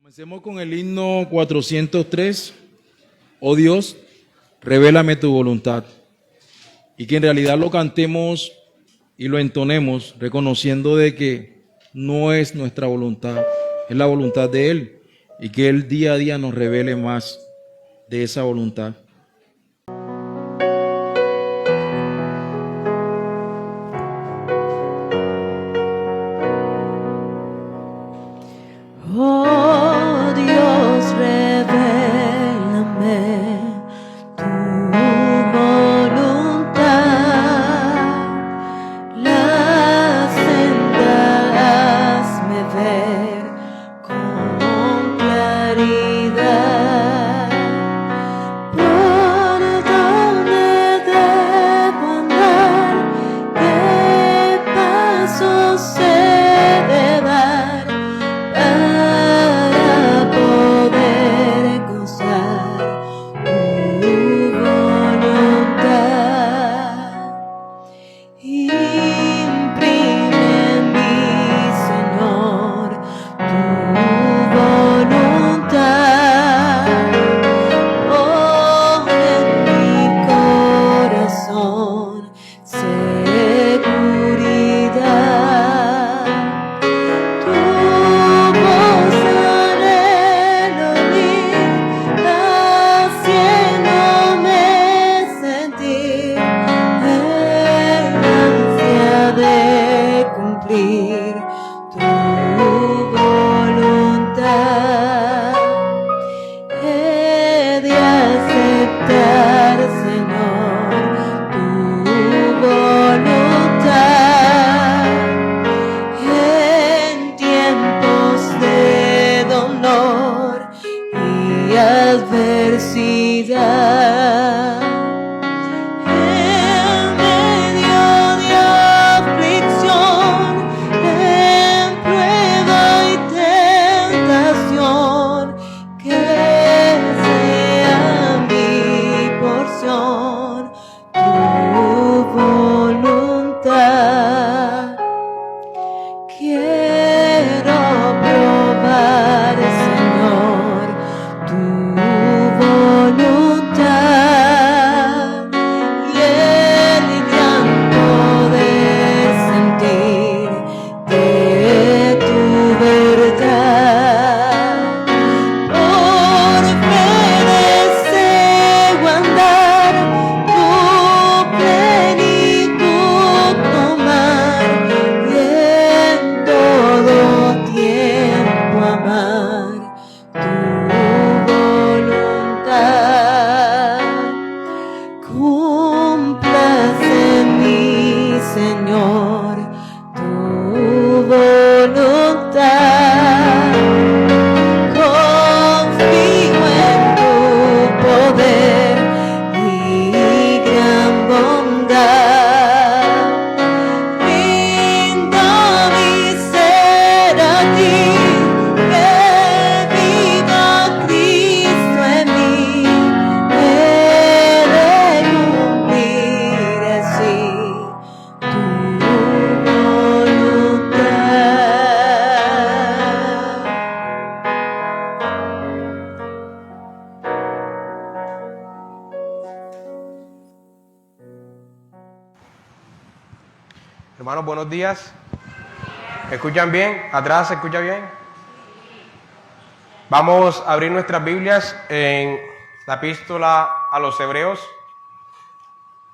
Comencemos con el himno 403. Oh Dios, revélame tu voluntad. Y que en realidad lo cantemos y lo entonemos reconociendo de que no es nuestra voluntad, es la voluntad de Él. Y que Él día a día nos revele más de esa voluntad. Oh Dios, revélame tu voluntad, las sendas hazme ver con claridad, por dónde debo andar, qué pasos he de dar para poder gozar tu voluntad. Imprime en mí, Señor, tu voluntad. Pon en mi corazón seguridad. Tu voz anhelo oír, haciéndome sentir el ansia de cumplir tu voluntad. He de aceptar, Señor, tu voluntad. En tiempos de dolor y adversidad, en medio de aflicción, en prueba y tentación, que sea mi porción tu voluntad. Quiero probar, Señor, tu voluntad y el gran poder sentir de tu verdad. Por fe deseo andar, tu plenitud tomar y en todo tiempo amar tu voluntad. Cúmplase en mí, Señor, tu voluntad. Confío en tu poder y gran bondad. Rindo mi ser a ti, que viva Cristo en mí. He de cumplir así tu voluntad. Hermanos, buenos días. ¿Me escuchan bien? ¿Atrás se escucha bien? Vamos a abrir nuestras Biblias en la epístola a los Hebreos,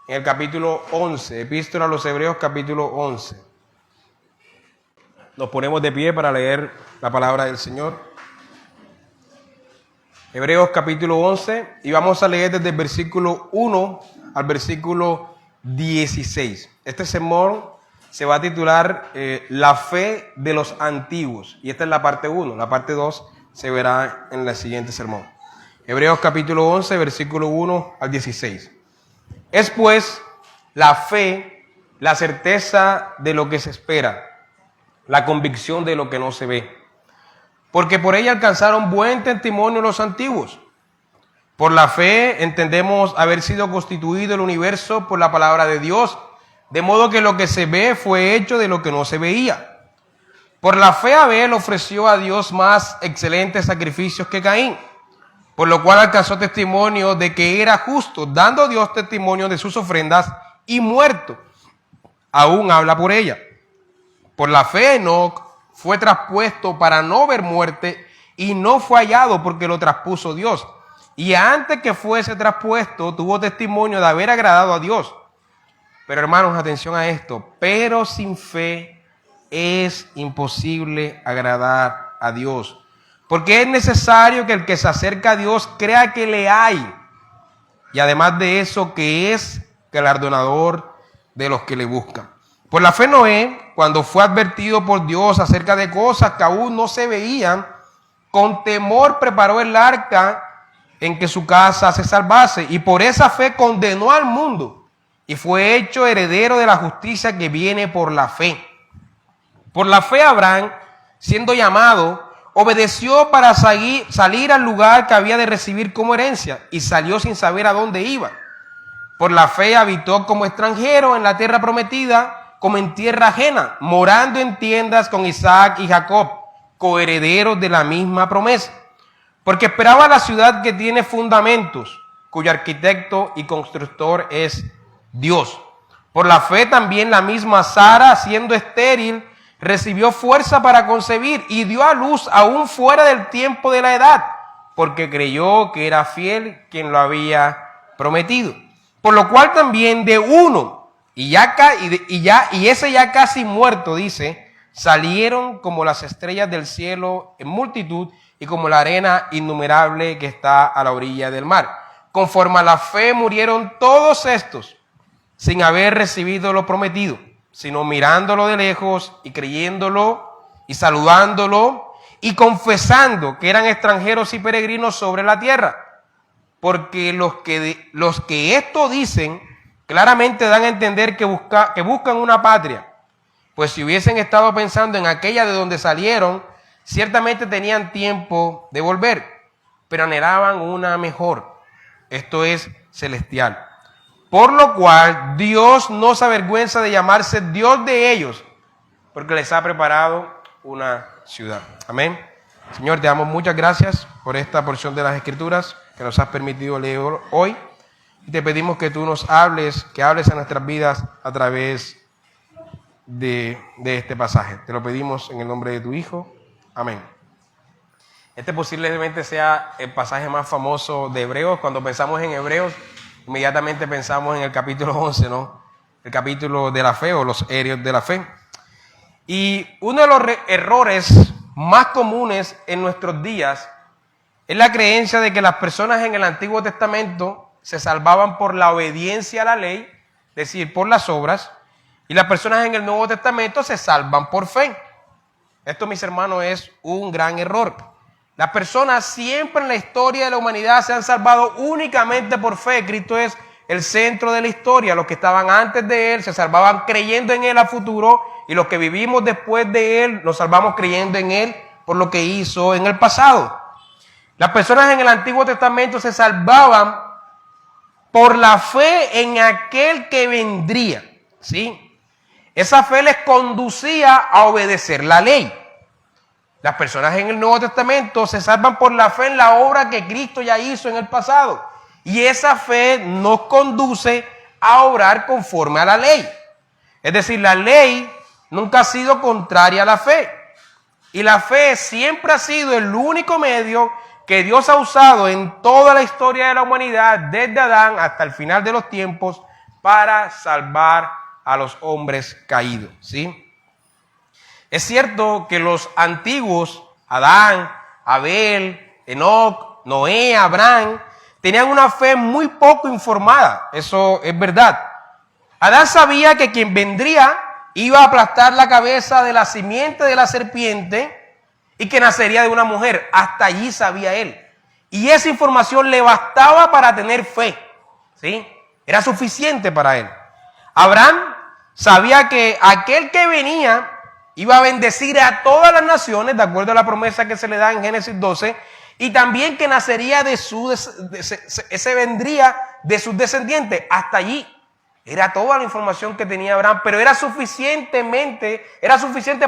en el capítulo 11. Epístola a los Hebreos, capítulo 11. Nos ponemos de pie para leer la palabra del Señor. Hebreos, capítulo 11, y vamos a leer desde el versículo 1 al versículo 16. Este sermón se va a titular La fe de los antiguos. Y esta es la parte 1. La parte 2 se verá en el siguiente sermón. Hebreos capítulo 11, versículo 1 al 16. Es pues la fe, la certeza de lo que se espera, la convicción de lo que no se ve. Porque por ella alcanzaron buen testimonio los antiguos. Por la fe entendemos haber sido constituido el universo por la palabra de Dios, de modo que lo que se ve fue hecho de lo que no se veía. Por la fe Abel ofreció a Dios más excelentes sacrificios que Caín, por lo cual alcanzó testimonio de que era justo, dando Dios testimonio de sus ofrendas, y muerto aún habla por ella. Por la fe Enoc fue traspuesto para no ver muerte, y no fue hallado porque lo traspuso Dios. Y antes que fuese traspuesto, tuvo testimonio de haber agradado a Dios. Pero hermanos, atención a esto. Pero sin fe es imposible agradar a Dios. Porque es necesario que el que se acerca a Dios crea que le hay. Y además de eso, que es galardonador de los que le buscan. Por la fe Noé, cuando fue advertido por Dios acerca de cosas que aún no se veían, con temor preparó el arca en que su casa se salvase, y por esa fe condenó al mundo, y fue hecho heredero de la justicia que viene por la fe. Por la fe Abraham, siendo llamado, obedeció para salir al lugar que había de recibir como herencia, y salió sin saber a dónde iba. Por la fe habitó como extranjero en la tierra prometida, como en tierra ajena, morando en tiendas con Isaac y Jacob, coherederos de la misma promesa. Porque esperaba la ciudad que tiene fundamentos, cuyo arquitecto y constructor es Dios. Por la fe también la misma Sara, siendo estéril, recibió fuerza para concebir y dio a luz aún fuera del tiempo de la edad, porque creyó que era fiel quien lo había prometido. Por lo cual también de uno, y ese ya casi muerto, dice, salieron como las estrellas del cielo en multitud y como la arena innumerable que está a la orilla del mar. Conforme a la fe murieron todos estos, sin haber recibido lo prometido, sino mirándolo de lejos y creyéndolo y saludándolo y confesando que eran extranjeros y peregrinos sobre la tierra. Porque los que esto dicen claramente dan a entender que buscan una patria. Pues si hubiesen estado pensando en aquella de donde salieron, ciertamente tenían tiempo de volver, pero anhelaban una mejor, esto es celestial. Por lo cual Dios no se avergüenza de llamarse Dios de ellos, porque les ha preparado una ciudad. Amén. Señor, te damos muchas gracias por esta porción de las Escrituras que nos has permitido leer hoy. Y te pedimos que tú nos hables, que hables a nuestras vidas a través de este pasaje. Te lo pedimos en el nombre de tu Hijo. Amén. Este posiblemente sea el pasaje más famoso de Hebreos. Cuando pensamos en Hebreos, inmediatamente pensamos en el capítulo 11, ¿no? El capítulo de la fe o los héroes de la fe. Y uno de los errores más comunes en nuestros días es la creencia de que las personas en el Antiguo Testamento se salvaban por la obediencia a la ley, es decir, por las obras, y las personas en el Nuevo Testamento se salvan por fe. Esto, mis hermanos, es un gran error. Las personas siempre en la historia de la humanidad se han salvado únicamente por fe. Cristo es el centro de la historia. Los que estaban antes de Él se salvaban creyendo en Él a futuro, y los que vivimos después de Él nos salvamos creyendo en Él por lo que hizo en el pasado. Las personas en el Antiguo Testamento se salvaban por la fe en aquel que vendría, ¿sí? Esa fe les conducía a obedecer la ley. Las personas en el Nuevo Testamento se salvan por la fe en la obra que Cristo ya hizo en el pasado. Y esa fe nos conduce a obrar conforme a la ley. Es decir, la ley nunca ha sido contraria a la fe. Y la fe siempre ha sido el único medio que Dios ha usado en toda la historia de la humanidad, desde Adán hasta el final de los tiempos, para salvar a los hombres caídos, ¿sí? Es cierto que los antiguos, Adán, Abel, Enoc, Noé, Abraham, tenían una fe muy poco informada, eso es verdad. Adán sabía que quien vendría iba a aplastar la cabeza de la simiente de la serpiente y que nacería de una mujer. Hasta allí sabía él. Y esa información le bastaba para tener fe, ¿sí? Era suficiente para él. Abraham sabía que aquel que venía iba a bendecir a todas las naciones, de acuerdo a la promesa que se le da en Génesis 12, y también que nacería ese vendría de sus descendientes. Hasta allí Era toda la información que tenía Abraham, pero era suficiente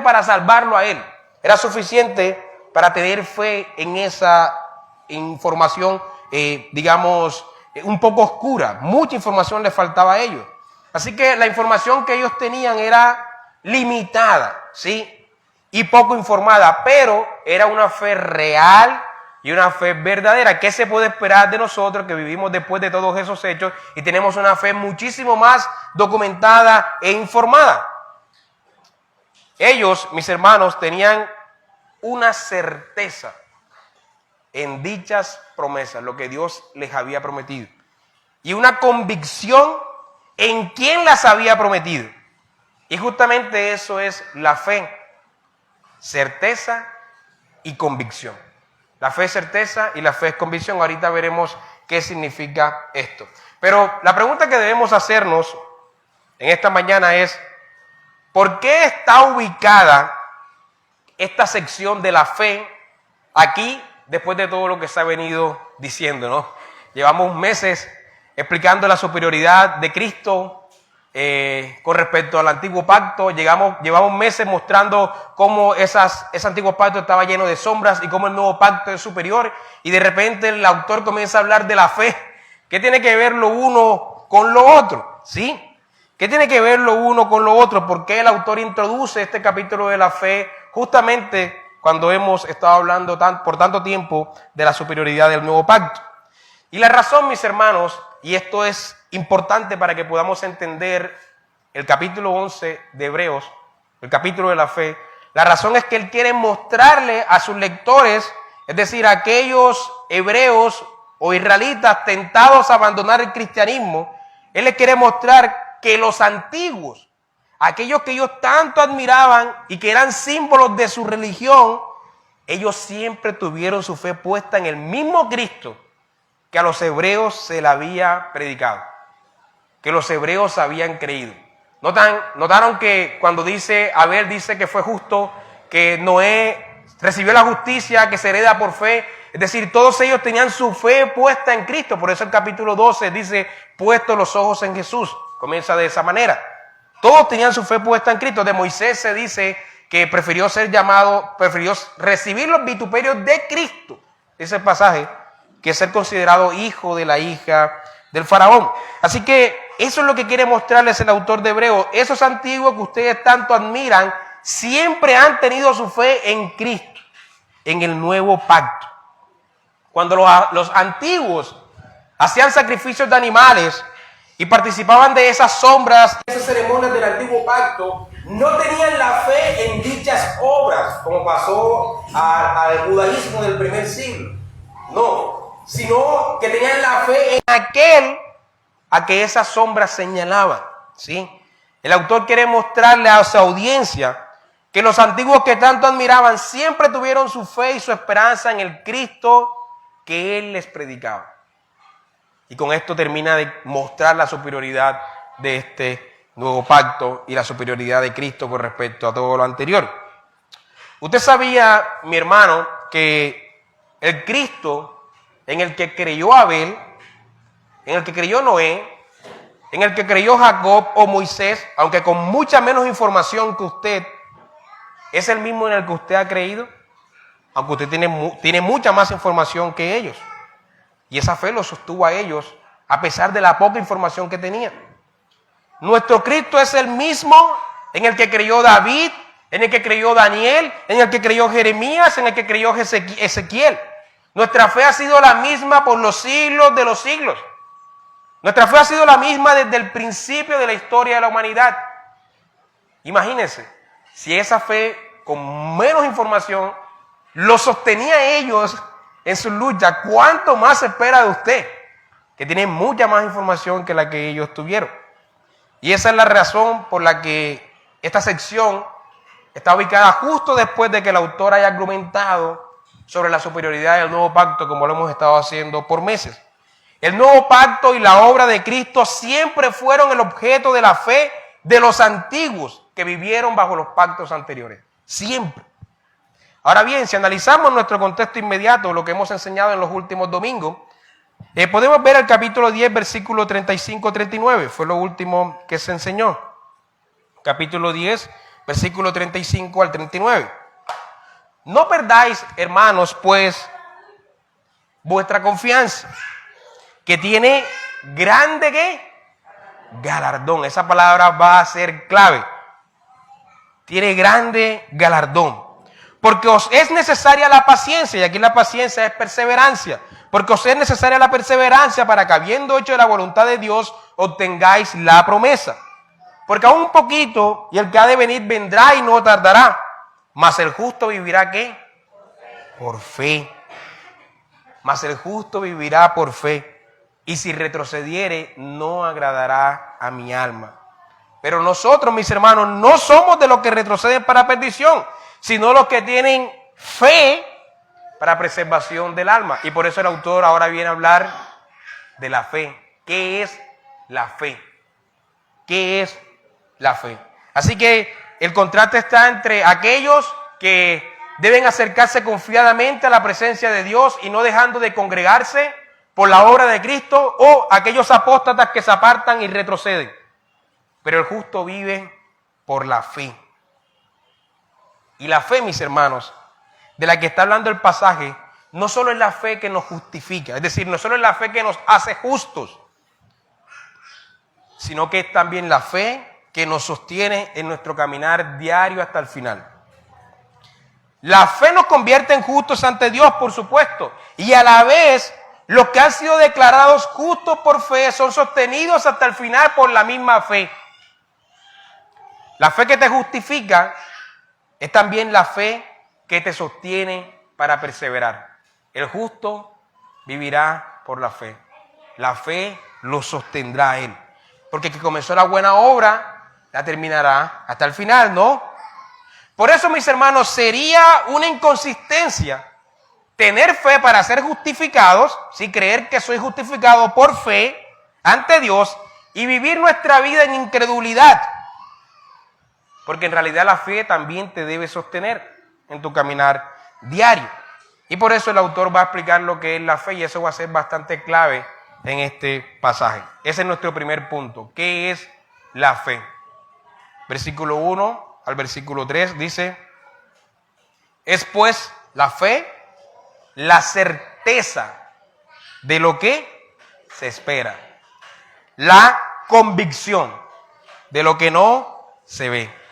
para salvarlo a él. Era suficiente para tener fe en esa información, un poco oscura. Mucha información les faltaba a ellos. Así que la información que ellos tenían era limitada, ¿sí? Y poco informada, pero era una fe real y una fe verdadera. ¿Qué se puede esperar de nosotros que vivimos después de todos esos hechos y tenemos una fe muchísimo más documentada e informada? Ellos, mis hermanos, tenían una certeza en dichas promesas, lo que Dios les había prometido, y una convicción en quién las había prometido. Y justamente eso es la fe, certeza y convicción. La fe es certeza y la fe es convicción. Ahorita veremos qué significa esto. Pero la pregunta que debemos hacernos en esta mañana es, ¿por qué está ubicada esta sección de la fe aquí después de todo lo que se ha venido diciendo, ¿no? Llevamos meses explicando la superioridad de Cristo con respecto al antiguo pacto. Llevamos meses mostrando cómo ese antiguo pacto estaba lleno de sombras y cómo el nuevo pacto es superior. Y de repente el autor comienza a hablar de la fe. ¿Qué tiene que ver lo uno con lo otro? ¿Sí? ¿Qué tiene que ver lo uno con lo otro? ¿Por qué el autor introduce este capítulo de la fe justamente cuando hemos estado hablando por tanto tiempo de la superioridad del nuevo pacto? Y la razón, mis hermanos, y esto es importante para que podamos entender el capítulo 11 de Hebreos, el capítulo de la fe, la razón es que él quiere mostrarle a sus lectores, es decir, a aquellos hebreos o israelitas tentados a abandonar el cristianismo, él les quiere mostrar que los antiguos, aquellos que ellos tanto admiraban y que eran símbolos de su religión, ellos siempre tuvieron su fe puesta en el mismo Cristo que a los hebreos se le había predicado, que los hebreos habían creído. Notaron que cuando Abel dice que fue justo, que Noé recibió la justicia que se hereda por fe, es decir, todos ellos tenían su fe puesta en Cristo. Por eso el capítulo 12 dice, puestos los ojos en Jesús. Comienza de esa manera. Todos tenían su fe puesta en Cristo. De Moisés se dice que prefirió recibir los vituperios de Cristo, ese pasaje, que ser considerado hijo de la hija del faraón. Así que eso es lo que quiere mostrarles el autor de Hebreos. Esos antiguos que ustedes tanto admiran, siempre han tenido su fe en Cristo, en el nuevo pacto. Cuando los antiguos hacían sacrificios de animales y participaban de esas sombras, esas ceremonias del antiguo pacto, no tenían la fe en dichas obras, como pasó al judaísmo del primer siglo. No, sino que tenían la fe en aquel a que esas sombras señalaban, ¿sí? El autor quiere mostrarle a su audiencia que los antiguos que tanto admiraban siempre tuvieron su fe y su esperanza en el Cristo que él les predicaba. Y con esto termina de mostrar la superioridad de este nuevo pacto y la superioridad de Cristo con respecto a todo lo anterior. Usted sabía, mi hermano, que el Cristo en el que creyó Abel, en el que creyó Noé, en el que creyó Jacob o Moisés, aunque con mucha menos información que usted, es el mismo en el que usted ha creído, aunque usted tiene mucha más información que ellos. Y esa fe los sostuvo a ellos a pesar de la poca información que tenían. Nuestro Cristo es el mismo en el que creyó David, en el que creyó Daniel, en el que creyó Jeremías, en el que creyó Ezequiel. Nuestra fe ha sido la misma por los siglos de los siglos. Nuestra fe ha sido la misma desde el principio de la historia de la humanidad. Imagínense, si esa fe con menos información lo sostenía ellos en su lucha, ¿cuánto más se espera de usted? Que tiene mucha más información que la que ellos tuvieron. Y esa es la razón por la que esta sección está ubicada justo después de que el autor haya argumentado sobre la superioridad del nuevo pacto, como lo hemos estado haciendo por meses. El nuevo pacto y la obra de Cristo siempre fueron el objeto de la fe de los antiguos que vivieron bajo los pactos anteriores. Siempre. Ahora bien, si analizamos nuestro contexto inmediato, lo que hemos enseñado en los últimos domingos, Podemos ver el capítulo 10, versículo 35-39. Fue lo último que se enseñó. Capítulo 10, versículo 35 al 39. No perdáis, hermanos, pues, vuestra confianza, que tiene grande ¿qué? Galardón. Esa palabra va a ser clave. Tiene grande galardón. Porque os es necesaria la paciencia, y aquí la paciencia es perseverancia. Porque os es necesaria la perseverancia para que, habiendo hecho la voluntad de Dios, obtengáis la promesa. Porque aún un poquito, y el que ha de venir vendrá y no tardará. Mas el justo vivirá ¿qué? Por fe. Mas el justo vivirá por fe. Y si retrocediere, no agradará a mi alma. Pero nosotros, mis hermanos, no somos de los que retroceden para perdición, sino los que tienen fe para preservación del alma. Y por eso el autor ahora viene a hablar de la fe. ¿Qué es la fe? ¿Qué es la fe? Así que el contraste está entre aquellos que deben acercarse confiadamente a la presencia de Dios y no dejando de congregarse por la obra de Cristo, o aquellos apóstatas que se apartan y retroceden. Pero el justo vive por la fe. Y la fe, mis hermanos, de la que está hablando el pasaje, no solo es la fe que nos justifica, es decir, no solo es la fe que nos hace justos, sino que es también la fe que nos sostiene en nuestro caminar diario hasta el final. La fe nos convierte en justos ante Dios, por supuesto, y a la vez los que han sido declarados justos por fe son sostenidos hasta el final por la misma fe. La fe que te justifica es también la fe que te sostiene para perseverar. El justo vivirá por la fe. La fe lo sostendrá a él. Porque el que comenzó la buena obra la terminará hasta el final, ¿no? Por eso, mis hermanos, sería una inconsistencia tener fe para ser justificados, ¿sí? Creer que soy justificado por fe ante Dios y vivir nuestra vida en incredulidad. Porque en realidad la fe también te debe sostener en tu caminar diario. Y por eso el autor va a explicar lo que es la fe, y eso va a ser bastante clave en este pasaje. Ese es nuestro primer punto. ¿Qué es la fe? Versículo 1 al versículo 3 dice: es pues la fe la certeza de lo que se espera, la convicción de lo que no se ve.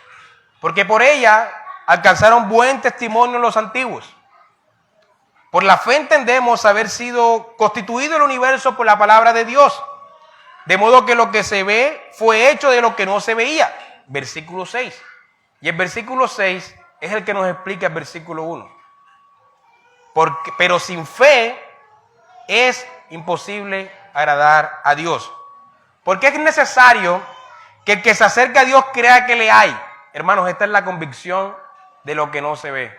Porque por ella alcanzaron buen testimonio los antiguos. Por la fe entendemos haber sido constituido el universo por la palabra de Dios, de modo que lo que se ve fue hecho de lo que no se veía. Versículo 6. Y el versículo 6 es el que nos explica el versículo 1. Pero sin fe es imposible agradar a Dios. Porque es necesario que el que se acerca a Dios crea que le hay. Hermanos, esta es la convicción de lo que no se ve.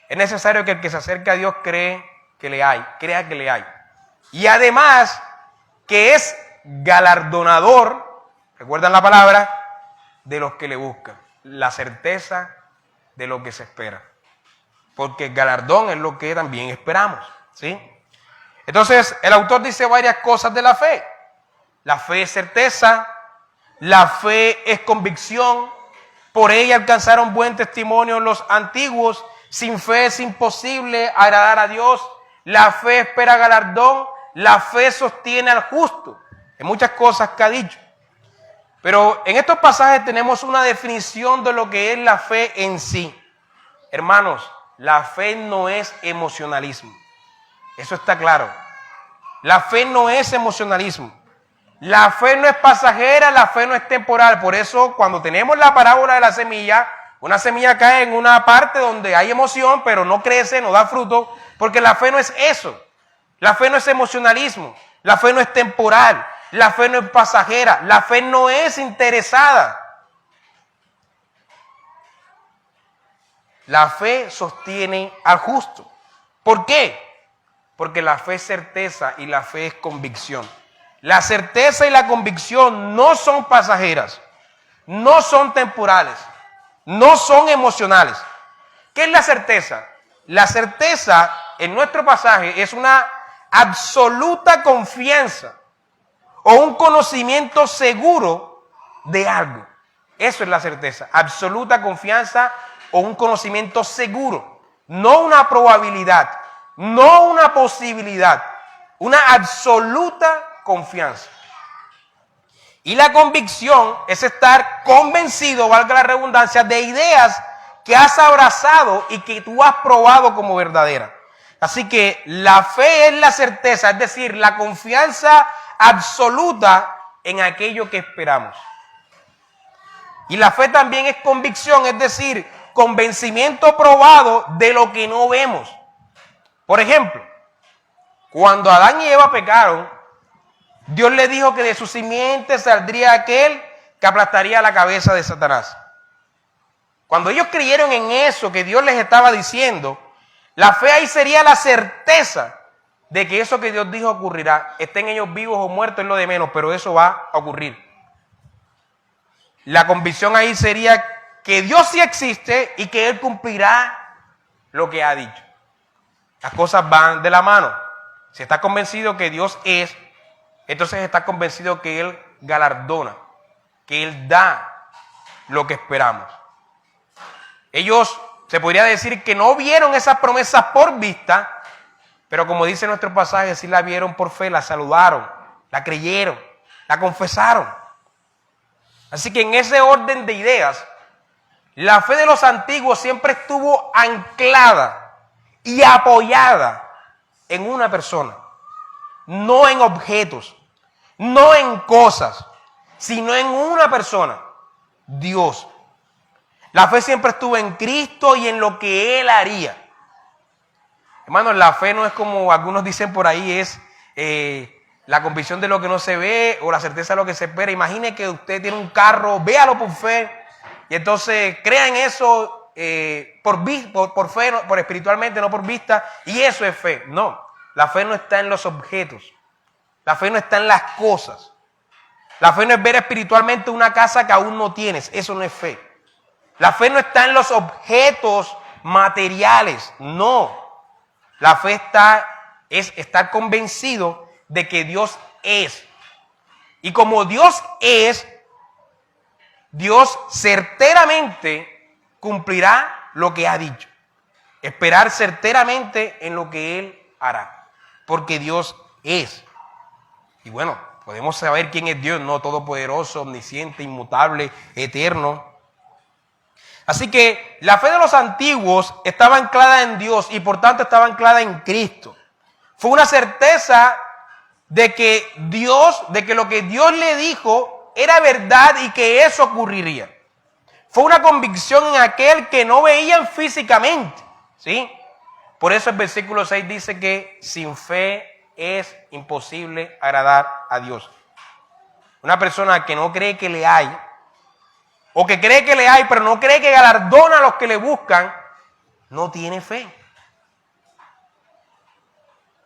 Es necesario que el que se acerca a Dios crea que le hay. Y además que es galardonador, ¿recuerdan la palabra? De los que le buscan. La certeza de lo que se espera. Porque el galardón es lo que también esperamos, ¿sí? Entonces, el autor dice varias cosas de la fe. La fe es certeza, la fe es convicción, por ella alcanzaron buen testimonio los antiguos. Sin fe es imposible agradar a Dios. La fe espera galardón, la fe sostiene al justo. Hay muchas cosas que ha dicho. Pero en estos pasajes tenemos una definición de lo que es la fe en sí. Hermanos, la fe no es emocionalismo. Eso está claro. La fe no es emocionalismo. La fe no es pasajera, la fe no es temporal. Por eso, cuando tenemos la parábola de la semilla, una semilla cae en una parte donde hay emoción, pero no crece, no da fruto, porque la fe no es eso. La fe no es emocionalismo. La fe no es temporal. La fe no es pasajera. La fe no es interesada. La fe sostiene al justo. ¿Por qué? Porque la fe es certeza y la fe es convicción. La certeza y la convicción no son pasajeras, no son temporales, no son emocionales. ¿Qué es la certeza? La certeza en nuestro pasaje es una absoluta confianza o un conocimiento seguro de algo. Eso es la certeza, absoluta confianza o un conocimiento seguro, no una probabilidad, no una posibilidad, una absoluta confianza. Y la convicción es estar convencido, valga la redundancia, de ideas que has abrazado y que tú has probado como verdadera. Así que la fe es la certeza, es decir, la confianza absoluta en aquello que esperamos. Y la fe también es convicción, es decir, convencimiento probado de lo que no vemos. Por ejemplo, cuando Adán y Eva pecaron, Dios le dijo que de su simiente saldría aquel que aplastaría la cabeza de Satanás. Cuando ellos creyeron en eso que Dios les estaba diciendo, la fe ahí sería la certeza de que eso que Dios dijo ocurrirá. Estén ellos vivos o muertos es lo de menos, pero eso va a ocurrir. La convicción ahí sería que Dios sí existe y que Él cumplirá lo que ha dicho. Las cosas van de la mano. Si estás convencido que Dios es, entonces estás convencido que Él galardona, que Él da lo que esperamos. Ellos, se podría decir que no vieron esas promesas por vista, pero como dice nuestro pasaje, sí la vieron por fe, la saludaron, la creyeron, la confesaron. Así que en ese orden de ideas, la fe de los antiguos siempre estuvo anclada y apoyada en una persona, no en objetos, no en cosas, sino en una persona, Dios. La fe siempre estuvo en Cristo y en lo que Él haría. Hermanos, la fe no es como algunos dicen por ahí, es la convicción de lo que no se ve o la certeza de lo que se espera. Imagine que usted tiene un carro, véalo por fe y entonces crea en eso por fe, por espiritualmente, no por vista, y eso es fe. No, la fe no está en los objetos, la fe no está en las cosas. La fe no es ver espiritualmente una casa que aún no tienes, eso no es fe. La fe no está en los objetos materiales, no. La fe es estar convencido de que Dios es. Y como Dios es, Dios certeramente cumplirá lo que ha dicho. Esperar certeramente en lo que Él hará. Porque Dios es. Y bueno, podemos saber quién es Dios, no todopoderoso, omnisciente, inmutable, eterno. Así que la fe de los antiguos estaba anclada en Dios y por tanto estaba anclada en Cristo. Fue una certeza de que lo que Dios le dijo era verdad y que eso ocurriría. Fue una convicción en aquel que no veían físicamente, ¿sí? Por eso el versículo 6 dice que sin fe es imposible agradar a Dios. Una persona que no cree que le hay, o que cree que le hay, pero no cree que galardona a los que le buscan, no tiene fe.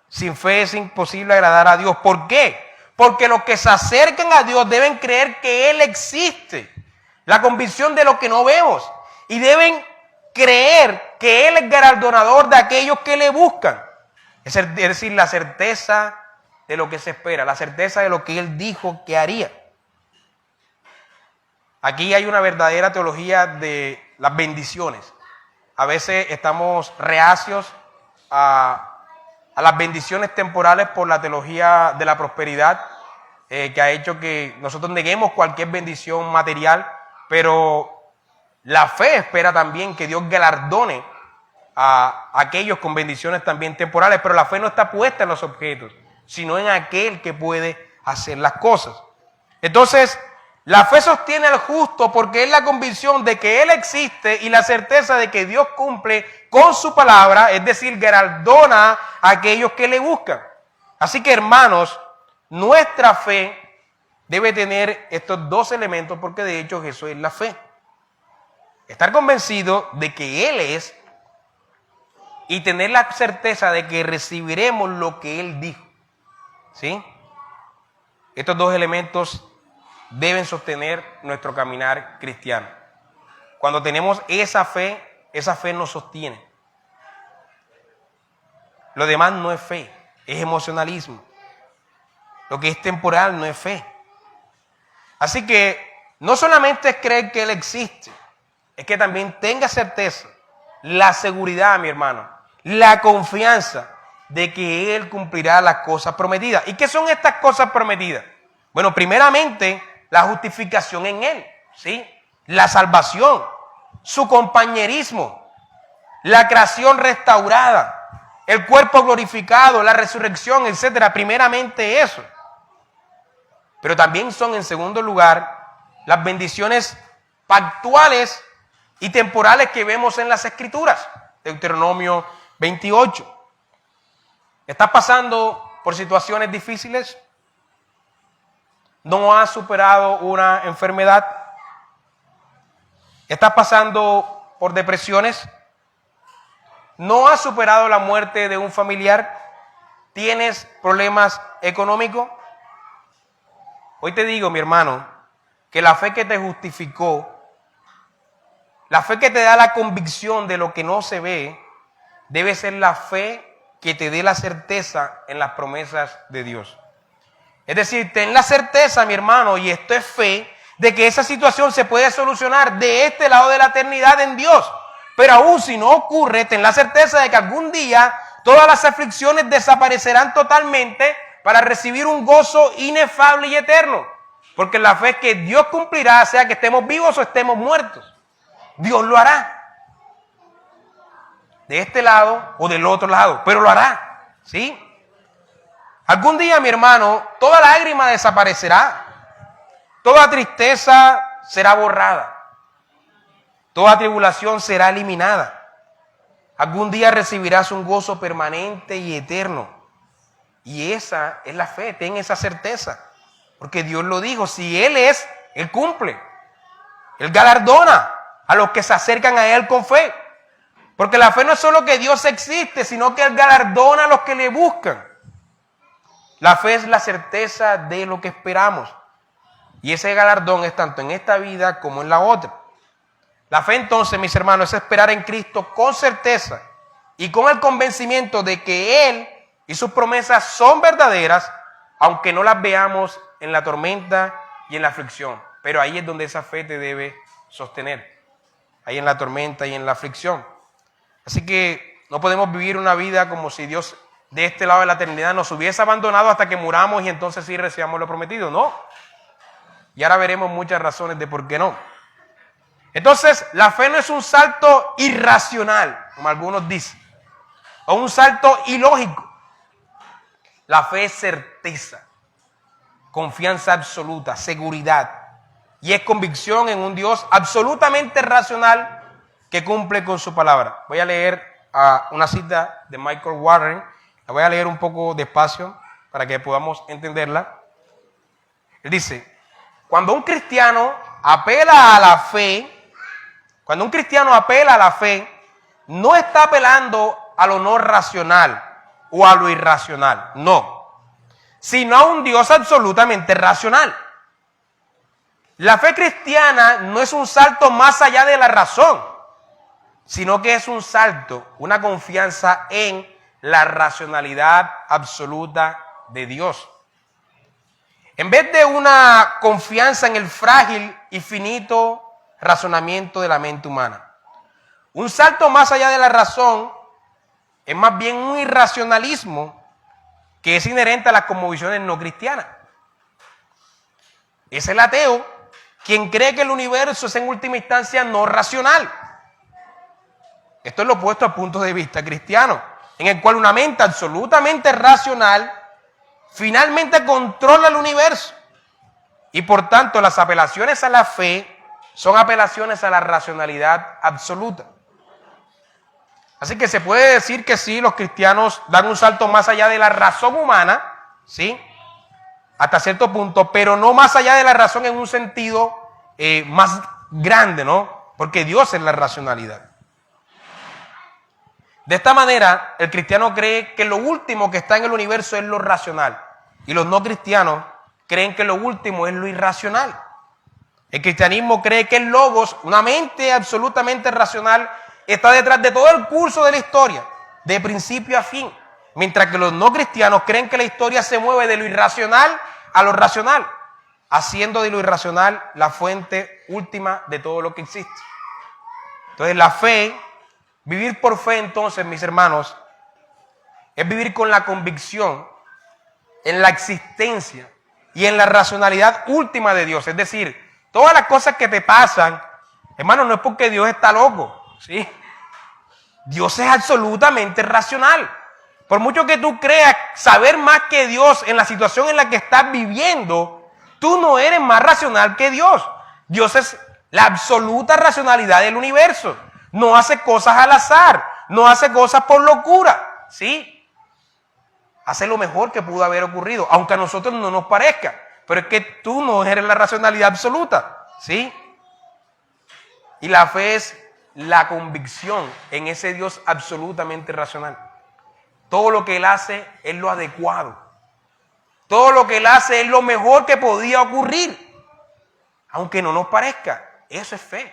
Sin fe es imposible agradar a Dios. ¿Por qué? Porque los que se acercan a Dios deben creer que Él existe. La convicción de lo que no vemos. Y deben creer que Él es galardonador de aquellos que le buscan. Es decir, la certeza de lo que se espera, la certeza de lo que Él dijo que haría. Aquí hay una verdadera teología de las bendiciones. A veces estamos reacios a las bendiciones temporales por la teología de la prosperidad, que ha hecho que nosotros neguemos cualquier bendición material, pero la fe espera también que Dios galardone a aquellos con bendiciones también temporales, pero la fe no está puesta en los objetos, sino en aquel que puede hacer las cosas. Entonces, la fe sostiene al justo porque es la convicción de que Él existe y la certeza de que Dios cumple con su palabra, es decir, galardona a aquellos que le buscan. Así que, hermanos, nuestra fe debe tener estos dos elementos porque de hecho Jesús es la fe. Estar convencido de que Él es y tener la certeza de que recibiremos lo que Él dijo. ¿Sí? Estos dos elementos deben sostener nuestro caminar cristiano. Cuando tenemos esa fe nos sostiene. Lo demás no es fe. es emocionalismo. Lo que es temporal no es fe. Así que no solamente es creer que Él existe, es que también tenga certeza, la seguridad, mi hermano, la confianza de que Él cumplirá las cosas prometidas. ¿Y qué son estas cosas prometidas? Bueno, primeramente, la justificación en Él, ¿sí? La salvación, su compañerismo, la creación restaurada, el cuerpo glorificado, la resurrección, etcétera. Primeramente eso. Pero también son, en segundo lugar, las bendiciones pactuales y temporales que vemos en las Escrituras. Deuteronomio 28. ¿Estás pasando por situaciones difíciles? ¿No has superado una enfermedad? ¿Estás pasando por depresiones? ¿No has superado la muerte de un familiar? ¿Tienes problemas económicos? Hoy te digo, mi hermano, que la fe que te justificó, la fe que te da la convicción de lo que no se ve, debe ser la fe que te dé la certeza en las promesas de Dios. Es decir, ten la certeza, mi hermano, y esto es fe, de que esa situación se puede solucionar de este lado de la eternidad en Dios. Pero aún si no ocurre, ten la certeza de que algún día todas las aflicciones desaparecerán totalmente para recibir un gozo inefable y eterno. Porque la fe es que Dios cumplirá, sea que estemos vivos o estemos muertos. Dios lo hará. De este lado o del otro lado, pero lo hará. ¿Sí? Algún día, mi hermano, toda lágrima desaparecerá. Toda tristeza será borrada. Toda tribulación será eliminada. Algún día recibirás un gozo permanente y eterno. Y esa es la fe, ten esa certeza. Porque Dios lo dijo, si Él es, Él cumple. Él galardona a los que se acercan a Él con fe. Porque la fe no es solo que Dios existe, sino que Él galardona a los que le buscan. La fe es la certeza de lo que esperamos. Y ese galardón es tanto en esta vida como en la otra. La fe entonces, mis hermanos, es esperar en Cristo con certeza y con el convencimiento de que Él y sus promesas son verdaderas, aunque no las veamos en la tormenta y en la aflicción. Pero ahí es donde esa fe te debe sostener. Ahí en la tormenta y en la aflicción. Así que no podemos vivir una vida como si Dios de este lado de la eternidad nos hubiese abandonado hasta que muramos y entonces sí recibamos lo prometido. No. Y ahora veremos muchas razones de por qué no. Entonces, la fe no es un salto irracional, como algunos dicen, o un salto ilógico. La fe es certeza, confianza absoluta, seguridad, y es convicción en un Dios absolutamente racional que cumple con su palabra. Voy a leer una cita de Michael Warren, la voy a leer un poco despacio para que podamos entenderla. Él dice, cuando un cristiano apela a la fe, no está apelando a lo no racional o a lo irracional, no, sino a un Dios absolutamente racional. La fe cristiana no es un salto más allá de la razón, sino que es un salto, una confianza en la racionalidad absoluta de Dios. En vez de una confianza en el frágil y finito razonamiento de la mente humana. Un salto más allá de la razón es más bien un irracionalismo que es inherente a las cosmovisiones no cristianas. Es el ateo quien cree que el universo es en última instancia no racional. Esto es lo opuesto al punto de vista cristiano, en el cual una mente absolutamente racional finalmente controla el universo. Y por tanto las apelaciones a la fe son apelaciones a la racionalidad absoluta. Así que se puede decir que sí, los cristianos dan un salto más allá de la razón humana, ¿sí? Hasta cierto punto, pero no más allá de la razón en un sentido más grande, ¿no? Porque Dios es la racionalidad. De esta manera, el cristiano cree que lo último que está en el universo es lo racional. Y los no cristianos creen que lo último es lo irracional. El cristianismo cree que el logos, una mente absolutamente racional, está detrás de todo el curso de la historia, de principio a fin. Mientras que los no cristianos creen que la historia se mueve de lo irracional a lo racional, haciendo de lo irracional la fuente última de todo lo que existe. Entonces la fe, vivir por fe entonces, mis hermanos, es vivir con la convicción en la existencia y en la racionalidad última de Dios. Es decir, todas las cosas que te pasan, hermano, no es porque Dios está loco, ¿sí? Dios es absolutamente racional. Por mucho que tú creas saber más que Dios en la situación en la que estás viviendo, tú no eres más racional que Dios. Dios es la absoluta racionalidad del universo. No hace cosas al azar, no hace cosas por locura, ¿sí? Hace lo mejor que pudo haber ocurrido, aunque a nosotros no nos parezca. Pero es que tú no eres la racionalidad absoluta, ¿sí? Y la fe es la convicción en ese Dios absolutamente racional. Todo lo que Él hace es lo adecuado. Todo lo que Él hace es lo mejor que podía ocurrir. Aunque no nos parezca, eso es fe.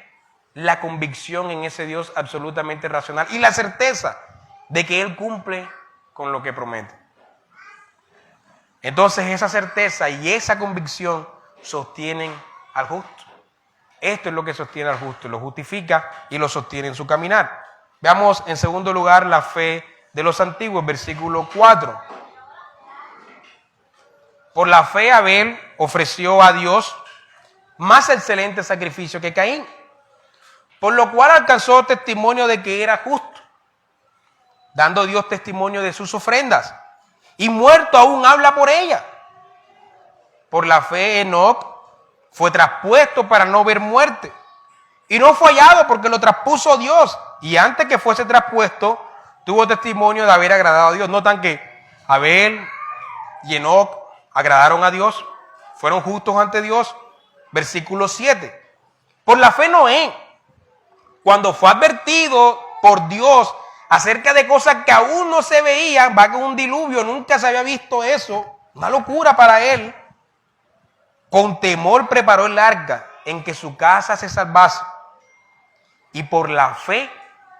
La convicción en ese Dios absolutamente racional y la certeza de que Él cumple con lo que promete. Entonces esa certeza y esa convicción sostienen al justo. Esto es lo que sostiene al justo, lo justifica y lo sostiene en su caminar. Veamos en segundo lugar la fe de los antiguos, versículo 4. Por la fe Abel ofreció a Dios más excelente sacrificio que Caín, por lo cual alcanzó testimonio de que era justo, dando Dios testimonio de sus ofrendas, y muerto aún habla por ella. Por la fe Enoc fue traspuesto para no ver muerte, y no fue hallado porque lo traspuso Dios, y antes que fuese traspuesto, tuvo testimonio de haber agradado a Dios. Notan que Abel y Enoc agradaron a Dios, fueron justos ante Dios. Versículo 7. Por la fe Noé, cuando fue advertido por Dios acerca de cosas que aún no se veían, va con un diluvio, nunca se había visto eso, una locura para él, con temor preparó el arca en que su casa se salvase, y por la fe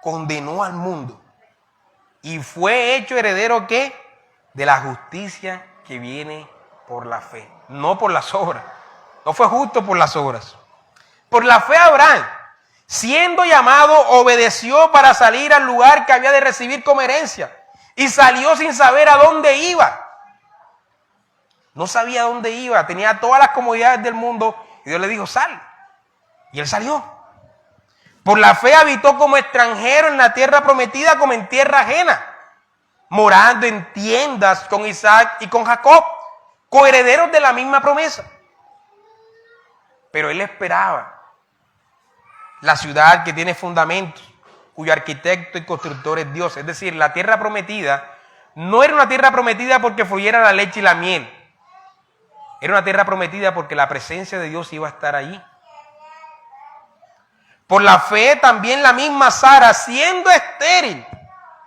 condenó al mundo, y fue hecho heredero, ¿qué? De la justicia que viene por la fe, no por las obras. No fue justo por las obras. Por la fe Abraham, siendo llamado, obedeció para salir al lugar que había de recibir como herencia, y salió sin saber a dónde iba. No sabía a dónde iba, tenía todas las comodidades del mundo, y Dios le dijo, sal. Y él salió. Por la fe habitó como extranjero en la tierra prometida, como en tierra ajena, morando en tiendas con Isaac y con Jacob, coherederos de la misma promesa. Pero él esperaba la ciudad que tiene fundamentos, cuyo arquitecto y constructor es Dios. Es decir, la tierra prometida no era una tierra prometida porque fluyera la leche y la miel. Era una tierra prometida porque la presencia de Dios iba a estar allí. Por la fe también la misma Sara, siendo estéril,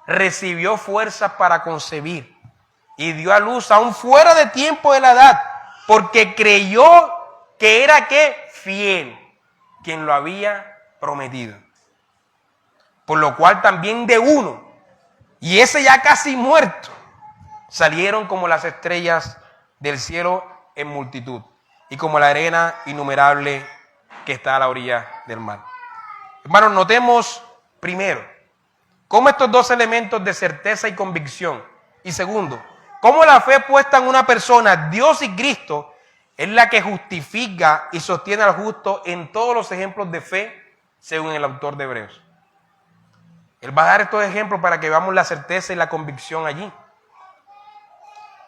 recibió fuerzas para concebir y dio a luz aún fuera de tiempo de la edad, porque creyó que era ¿qué? Fiel, quien lo había prometido. Por lo cual también de uno, y ese ya casi muerto, salieron como las estrellas del cielo en multitud, y como la arena innumerable que está a la orilla del mar. Hermanos, notemos primero cómo estos dos elementos de certeza y convicción, y segundo, cómo la fe puesta en una persona, Dios y Cristo, es la que justifica y sostiene al justo en todos los ejemplos de fe, según el autor de Hebreos. Él va a dar estos ejemplos para que veamos la certeza y la convicción allí.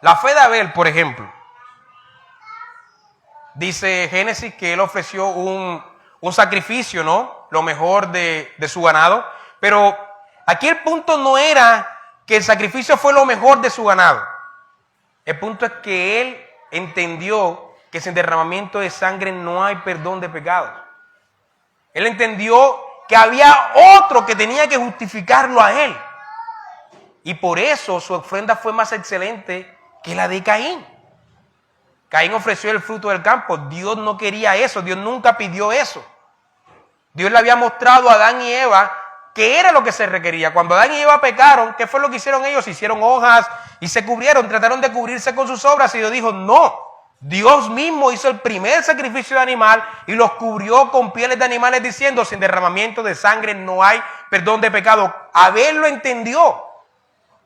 La fe de Abel, por ejemplo, dice Génesis que él ofreció un sacrificio, ¿no? Lo mejor de su ganado. Pero aquí el punto no era que el sacrificio fue lo mejor de su ganado. El punto es que él entendió que sin derramamiento de sangre no hay perdón de pecados. Él entendió que había otro que tenía que justificarlo a él. Y por eso su ofrenda fue más excelente que la de Caín. Caín ofreció el fruto del campo. Dios no quería eso. Dios nunca pidió eso. Dios le había mostrado a Adán y Eva que era lo que se requería. Cuando Adán y Eva pecaron, ¿qué fue lo que hicieron ellos? Hicieron hojas y se cubrieron, trataron de cubrirse con sus obras y Dios dijo, no. Dios mismo hizo el primer sacrificio de animal y los cubrió con pieles de animales diciendo, sin derramamiento de sangre no hay perdón de pecado. Abel lo entendió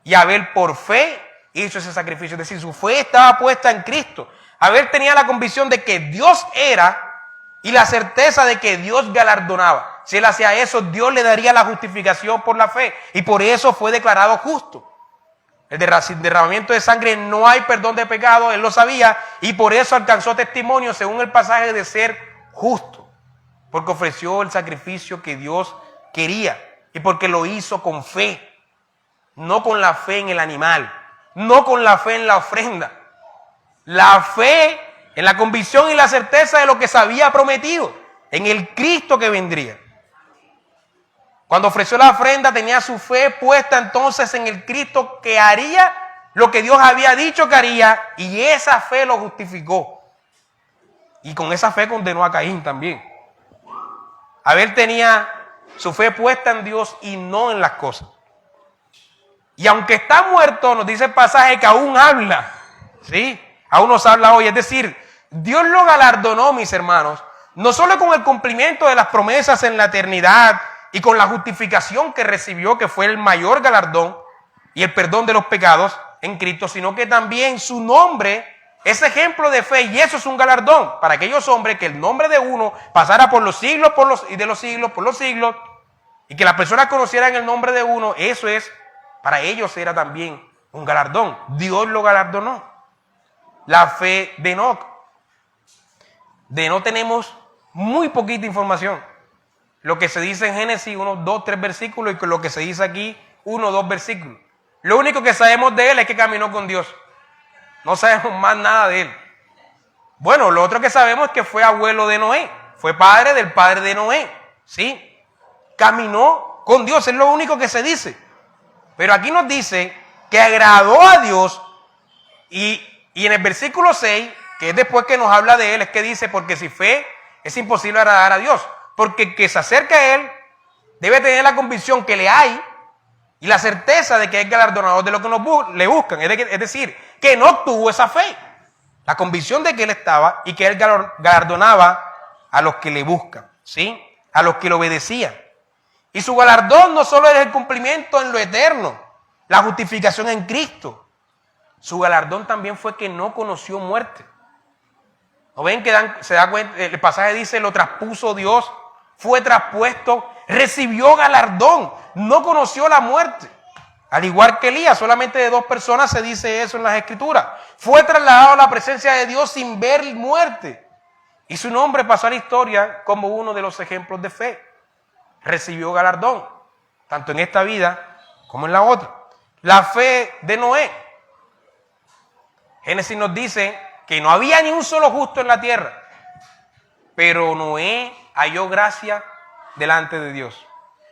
y Abel por fe hizo ese sacrificio. Es decir, su fe estaba puesta en Cristo. Abel tenía la convicción de que Dios era y la certeza de que Dios galardonaba. Si él hacía eso, Dios le daría la justificación por la fe y por eso fue declarado justo. El derramamiento de sangre no hay perdón de pecado, él lo sabía y por eso alcanzó testimonio según el pasaje de ser justo, porque ofreció el sacrificio que Dios quería y porque lo hizo con fe, no con la fe en el animal, no con la fe en la ofrenda, la fe en la convicción y la certeza de lo que se había prometido, en el Cristo que vendría. Cuando ofreció la ofrenda tenía su fe puesta entonces en el Cristo que haría lo que Dios había dicho que haría y esa fe lo justificó. Y con esa fe condenó a Caín también. Abel tenía su fe puesta en Dios y no en las cosas. Y aunque está muerto, nos dice el pasaje que aún habla. ¿Sí? Aún nos habla hoy. Es decir, Dios lo galardonó, mis hermanos, no solo con el cumplimiento de las promesas en la eternidad, y con la justificación que recibió, que fue el mayor galardón, y el perdón de los pecados en Cristo, sino que también su nombre es ejemplo de fe, y eso es un galardón para aquellos hombres, que el nombre de uno pasara por los siglos, y de los siglos, por los siglos, y que las personas conocieran el nombre de uno, eso es, para ellos era también un galardón. Dios lo galardonó. La fe de Enoc. De Enoc tenemos muy poquita información. Lo que se dice en Génesis, 1, 2, 3 versículos, y lo que se dice aquí, 1, 2 versículos. Lo único que sabemos de él es que caminó con Dios. No sabemos más nada de él. Bueno, lo otro que sabemos es que fue abuelo de Noé. Fue padre del padre de Noé. ¿Sí? Caminó con Dios, es lo único que se dice. Pero aquí nos dice que agradó a Dios y en el versículo 6, que es después que nos habla de él, es que dice, porque sin fe es imposible agradar a Dios. Porque el que se acerca a él debe tener la convicción que le hay y la certeza de que es galardonador de lo que le buscan. Es decir, que no tuvo esa fe. La convicción de que él estaba y que él galardonaba a los que le buscan, ¿sí? A los que le obedecían. Y su galardón no solo es el cumplimiento en lo eterno, la justificación en Cristo. Su galardón también fue que no conoció muerte. ¿No ven que se da cuenta? El pasaje dice, lo traspuso Dios, fue traspuesto, recibió galardón, no conoció la muerte. Al igual que Elías, solamente de 2 personas se dice eso en las Escrituras. Fue trasladado a la presencia de Dios sin ver muerte. Y su nombre pasó a la historia como uno de los ejemplos de fe. Recibió galardón, tanto en esta vida como en la otra. La fe de Noé. Génesis nos dice que no había ni un solo justo en la tierra, pero Noé halló gracia delante de Dios.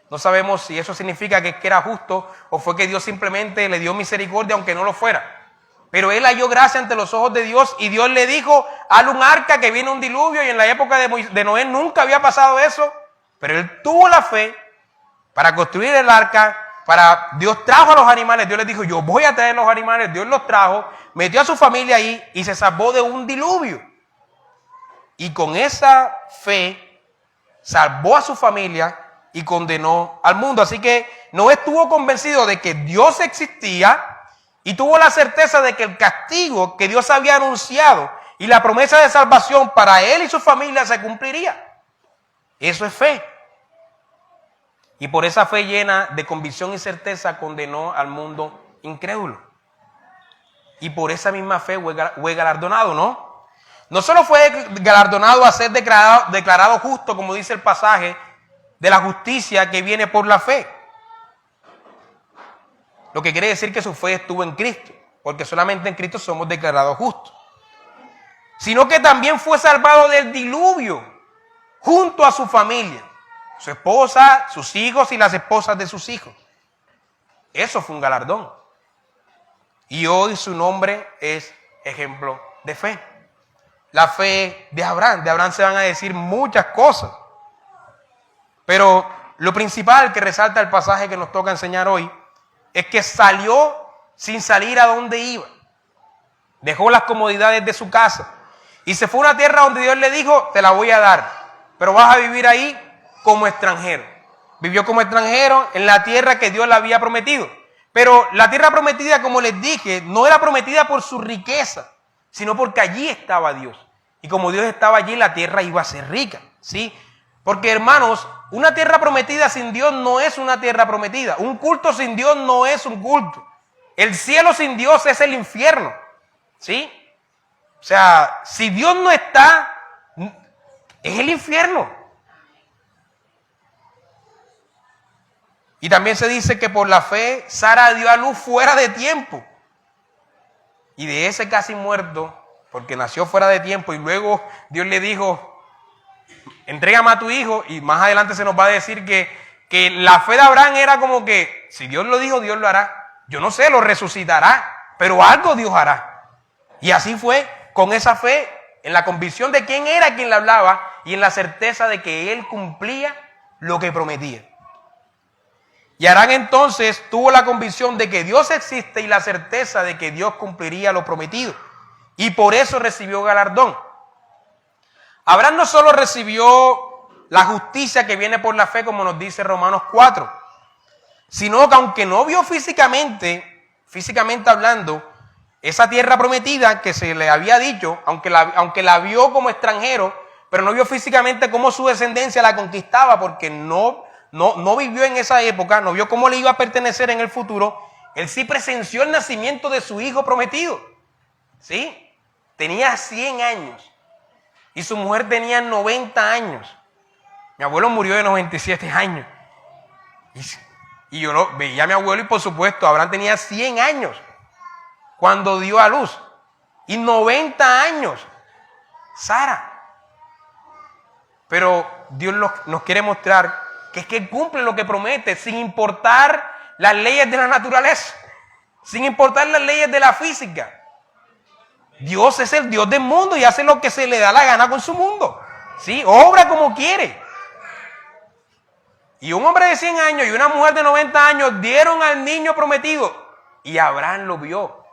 No sabemos si eso significa que era justo o fue que Dios simplemente le dio misericordia aunque no lo fuera. Pero él halló gracia ante los ojos de Dios y Dios le dijo, haz un arca que viene un diluvio, y en la época de Noé nunca había pasado eso, pero él tuvo la fe para construir el arca. Dios trajo a los animales, Dios les dijo, yo voy a traer los animales, Dios los trajo, metió a su familia ahí y se salvó de un diluvio. Y con esa fe salvó a su familia y condenó al mundo. Así que Noé estuvo convencido de que Dios existía y tuvo la certeza de que el castigo que Dios había anunciado y la promesa de salvación para él y su familia se cumpliría. Eso es fe. Y por esa fe llena de convicción y certeza condenó al mundo incrédulo. Y por esa misma fe fue galardonado, ¿no? No solo fue galardonado a ser declarado justo, como dice el pasaje, de la justicia que viene por la fe. Lo que quiere decir que su fe estuvo en Cristo, porque solamente en Cristo somos declarados justos. Sino que también fue salvado del diluvio junto a su familia. Su esposa, sus hijos y las esposas de sus hijos. Eso fue un galardón. Y hoy su nombre es ejemplo de fe. La fe de Abraham. De Abraham se van a decir muchas cosas. Pero lo principal que resalta el pasaje que nos toca enseñar hoy es que salió sin salir a donde iba. Dejó las comodidades de su casa y se fue a una tierra donde Dios le dijo, te la voy a dar, pero vas a vivir ahí como extranjero. Vivió como extranjero en la tierra que Dios le había prometido. Pero la tierra prometida, como les dije, no era prometida por su riqueza, sino porque allí estaba Dios. Y como Dios estaba allí, la tierra iba a ser rica, ¿sí? Porque, hermanos, una tierra prometida sin Dios no es una tierra prometida. Un culto sin Dios no es un culto. El cielo sin Dios es el infierno, ¿sí? O sea, si Dios no está, es el infierno. Y también se dice que por la fe Sara dio a luz fuera de tiempo. Y de ese casi muerto, porque nació fuera de tiempo y luego Dios le dijo, entrégame a tu hijo, y más adelante se nos va a decir que la fe de Abraham era como que, si Dios lo dijo, Dios lo hará. Yo no sé, lo resucitará, pero algo Dios hará. Y así fue, con esa fe, en la convicción de quién era quien le hablaba y en la certeza de que él cumplía lo que prometía. Y Abraham entonces tuvo la convicción de que Dios existe y la certeza de que Dios cumpliría lo prometido. Y por eso recibió galardón. Abraham no solo recibió la justicia que viene por la fe, como nos dice Romanos 4, sino que aunque no vio físicamente hablando, esa tierra prometida que se le había dicho, aunque la vio como extranjero, pero no vio físicamente cómo su descendencia la conquistaba, porque no vivió en esa época, no vio cómo le iba a pertenecer en el futuro. Él sí presenció el nacimiento de su hijo prometido, ¿sí? Tenía 100 años y su mujer tenía 90 años. Mi abuelo murió de 97 años. Y yo veía a mi abuelo y por supuesto Abraham tenía 100 años cuando dio a luz. Y 90 años Sara. Pero Dios nos quiere mostrar que es que Él cumple lo que promete sin importar las leyes de la naturaleza, sin importar las leyes de la física. Dios es el Dios del mundo y hace lo que se le da la gana con su mundo, ¿sí? Obra como quiere. Y un hombre de 100 años y una mujer de 90 años dieron al niño prometido y Abraham lo vio.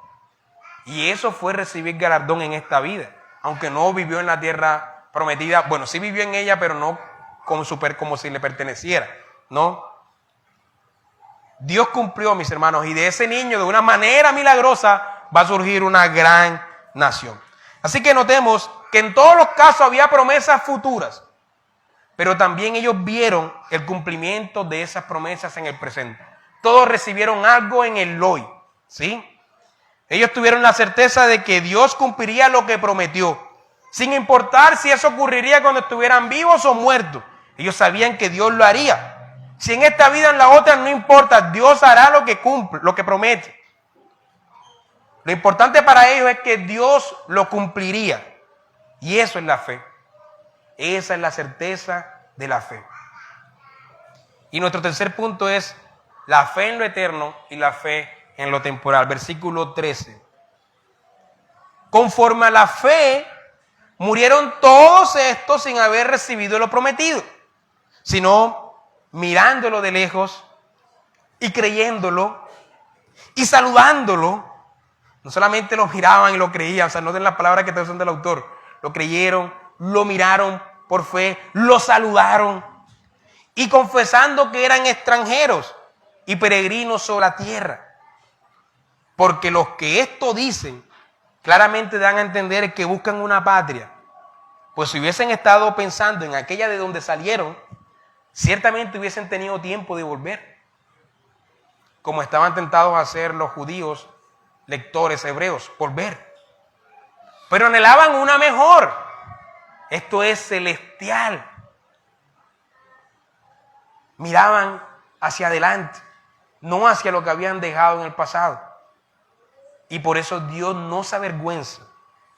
Y eso fue recibir galardón en esta vida, aunque no vivió en la tierra prometida. Bueno, sí vivió en ella, pero no como si le perteneciera, ¿no? Dios cumplió, mis hermanos, y de ese niño, de una manera milagrosa, va a surgir una gran nación. Así que notemos que en todos los casos había promesas futuras, pero también ellos vieron el cumplimiento de esas promesas en el presente. Todos recibieron algo en el hoy, ¿sí? Ellos tuvieron la certeza de que Dios cumpliría lo que prometió, sin importar si eso ocurriría cuando estuvieran vivos o muertos. Ellos sabían que Dios lo haría. Si en esta vida o en la otra, no importa, Dios hará lo que cumple, lo que promete. Lo importante para ellos es que Dios lo cumpliría. Y eso es la fe. Esa es la certeza de la fe. Y nuestro tercer punto es la fe en lo eterno y la fe en lo temporal. Versículo 13. Conforme a la fe, murieron todos estos sin haber recibido lo prometido, sino mirándolo de lejos y creyéndolo y saludándolo. No solamente lo miraban y lo creían, o sea, no den las palabras que son del autor. Lo creyeron, lo miraron por fe, lo saludaron y confesando que eran extranjeros y peregrinos sobre la tierra. Porque los que esto dicen claramente dan a entender que buscan una patria. Pues si hubiesen estado pensando en aquella de donde salieron, ciertamente hubiesen tenido tiempo de volver, como estaban tentados a hacer los judíos lectores hebreos, volver. Pero anhelaban una mejor, esto es celestial. Miraban hacia adelante, no hacia lo que habían dejado en el pasado. Y por eso Dios no se avergüenza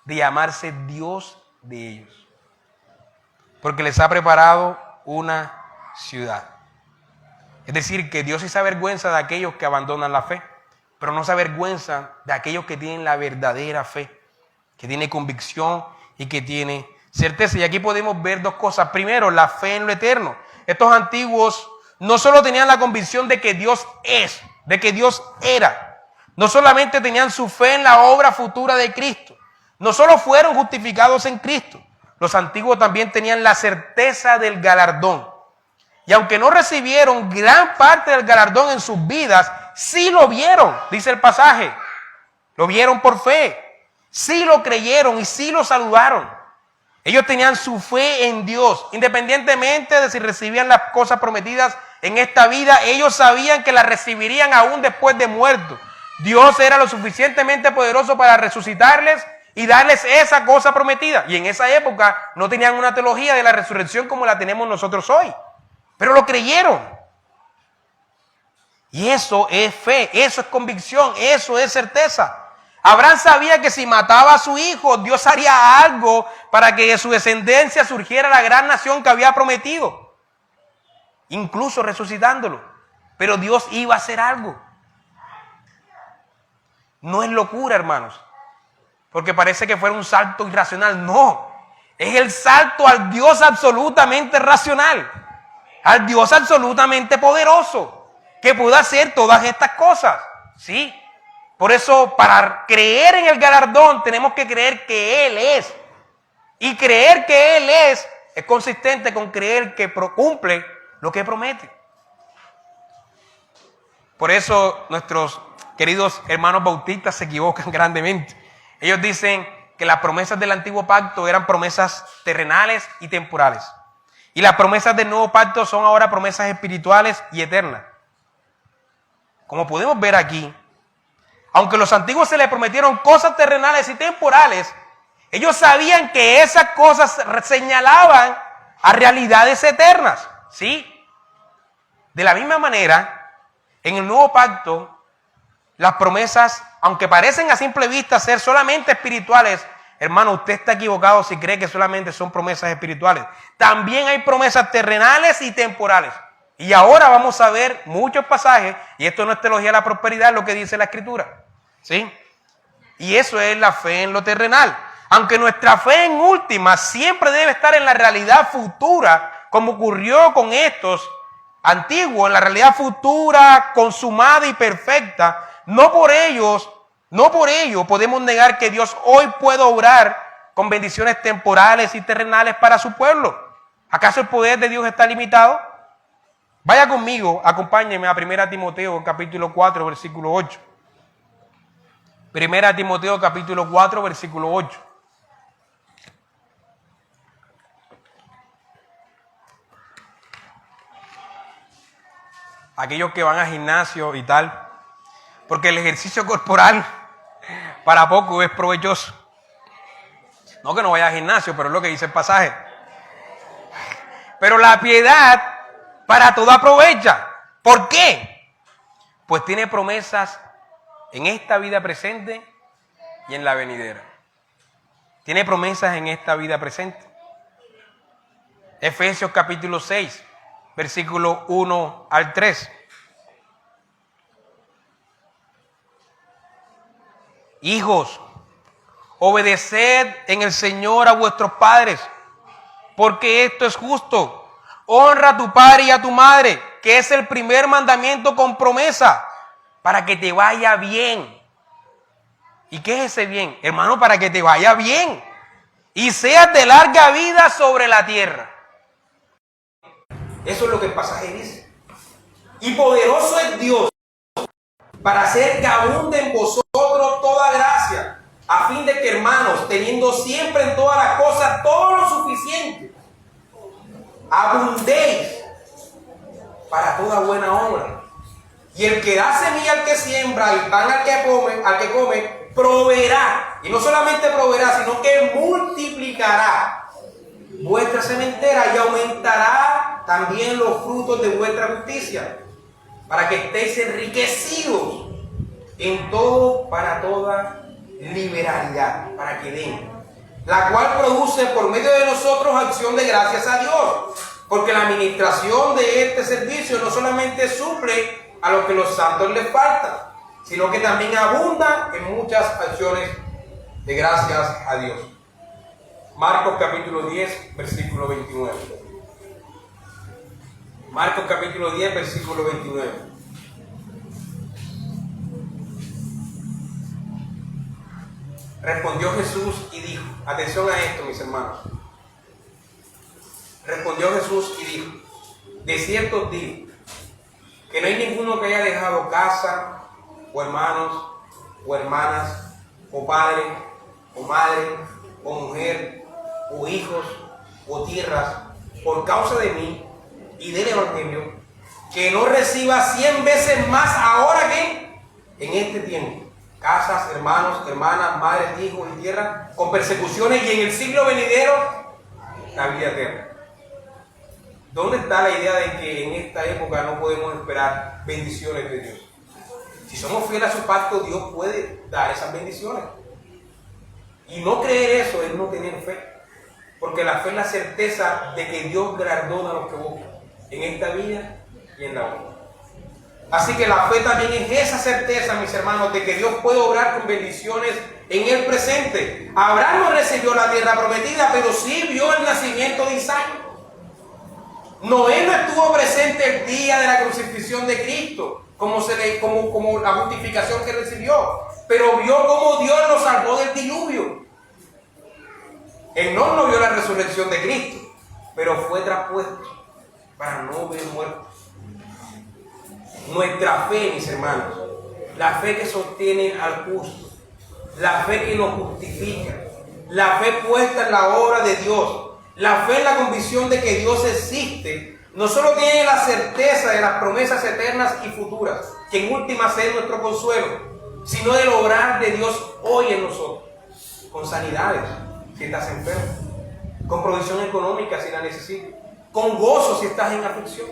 de llamarse Dios de ellos, porque les ha preparado una ciudad. Es decir, que Dios sí se avergüenza de aquellos que abandonan la fe, pero no se avergüenza de aquellos que tienen la verdadera fe, que tiene convicción y que tiene certeza. Y aquí podemos ver dos cosas. Primero, la fe en lo eterno. Estos antiguos no solo tenían la convicción de que Dios es, de que Dios era, no solamente tenían su fe en la obra futura de Cristo, no solo fueron justificados en Cristo, los antiguos también tenían la certeza del galardón. Y aunque no recibieron gran parte del galardón en sus vidas, sí lo vieron, dice el pasaje. Lo vieron por fe, sí lo creyeron y sí lo saludaron. Ellos tenían su fe en Dios, independientemente de si recibían las cosas prometidas en esta vida, ellos sabían que las recibirían aún después de muertos. Dios era lo suficientemente poderoso para resucitarles y darles esa cosa prometida. Y en esa época no tenían una teología de la resurrección como la tenemos nosotros hoy, pero lo creyeron. Y eso es fe, eso es convicción, eso es certeza. Abraham sabía que si mataba a su hijo, Dios haría algo para que de su descendencia surgiera la gran nación que había prometido, incluso resucitándolo. Pero Dios iba a hacer algo. No es locura, hermanos, porque parece que fuera un salto irracional. No, es el salto al Dios absolutamente racional, al Dios absolutamente poderoso, que puede hacer todas estas cosas. Sí. Por eso, para creer en el galardón, tenemos que creer que Él es. Y creer que Él es consistente con creer que cumple lo que promete. Por eso, nuestros queridos hermanos bautistas se equivocan grandemente. Ellos dicen que las promesas del antiguo pacto eran promesas terrenales y temporales. Y las promesas del nuevo pacto son ahora promesas espirituales y eternas. Como podemos ver aquí, aunque los antiguos se les prometieron cosas terrenales y temporales, ellos sabían que esas cosas señalaban a realidades eternas, ¿sí? De la misma manera, en el nuevo pacto, las promesas, aunque parecen a simple vista ser solamente espirituales, hermano, usted está equivocado si cree que solamente son promesas espirituales. También hay promesas terrenales y temporales. Y ahora vamos a ver muchos pasajes, y esto no es teología de la prosperidad, es lo que dice la Escritura. ¿Sí? Y eso es la fe en lo terrenal. Aunque nuestra fe en última siempre debe estar en la realidad futura, como ocurrió con estos antiguos, en la realidad futura, consumada y perfecta, no por ello podemos negar que Dios hoy puede obrar con bendiciones temporales y terrenales para su pueblo. ¿Acaso el poder de Dios está limitado? Vaya conmigo, acompáñenme a 1 Timoteo capítulo 4, versículo 8. 1 Timoteo capítulo 4, versículo 8. Aquellos que van al gimnasio y tal, porque el ejercicio corporal para poco es provechoso. No que no vaya al gimnasio, pero es lo que dice el pasaje. Pero la piedad para todo aprovecha. ¿Por qué? Pues tiene promesas en esta vida presente y en la venidera. Tiene promesas en esta vida presente. Efesios capítulo 6, versículo 1 al 3. Hijos, obedeced en el Señor a vuestros padres, porque esto es justo. Honra a tu padre y a tu madre, que es el primer mandamiento con promesa, para que te vaya bien. ¿Y qué es ese bien? Hermano, para que te vaya bien y seas de larga vida sobre la tierra. Eso es lo que el pasaje dice. Y poderoso es Dios para hacer que abunde en vosotros toda gracia, a fin de que, hermanos, teniendo siempre en todas las cosas todo lo suficiente, abundéis para toda buena obra. Y el que da semilla al que siembra y pan al que come, proveerá. Y no solamente proveerá, sino que multiplicará vuestra sementera y aumentará también los frutos de vuestra justicia, para que estéis enriquecidos en todo para toda liberalidad, para que den, la cual produce por medio de nosotros acción de gracias a Dios, porque la administración de este servicio no solamente suple a lo que los santos les falta, sino que también abunda en muchas acciones de gracias a Dios. Marcos capítulo 10, versículo 29. Marcos capítulo 10, versículo 29. Respondió Jesús y dijo, atención a esto, mis hermanos. Respondió Jesús y dijo, de cierto os digo, que no hay ninguno que haya dejado casa, o hermanos, o hermanas, o padre, o madre, o mujer, o hijos, o tierras, por causa de mí y del Evangelio, que no reciba 100 veces más ahora que en este tiempo. Casas, hermanos, hermanas, madres, hijos y tierra, con persecuciones, y en el siglo venidero, la vida eterna. ¿Dónde está la idea de que en esta época no podemos esperar bendiciones de Dios? Si somos fieles a su pacto, Dios puede dar esas bendiciones. Y no creer eso es no tener fe. Porque la fe es la certeza de que Dios galardona a los que buscan, en esta vida y en la otra. Así que la fe también es esa certeza, mis hermanos, de que Dios puede obrar con bendiciones en el presente. Abraham no recibió la tierra prometida, pero sí vio el nacimiento de Isaac. Noé no estuvo presente el día de la crucifixión de Cristo, como la justificación que recibió, pero vio cómo Dios lo salvó del diluvio. Enoc no vio la resurrección de Cristo, pero fue traspuesto para no ver muertos. Nuestra fe, mis hermanos, la fe que sostiene al justo, la fe que nos justifica, la fe puesta en la obra de Dios, la fe en la convicción de que Dios existe, no solo tiene la certeza de las promesas eternas y futuras, que en últimas es nuestro consuelo, sino del obrar de Dios hoy en nosotros, con sanidades si estás enfermo, con provisión económica si la necesitas, con gozo si estás en aflicción.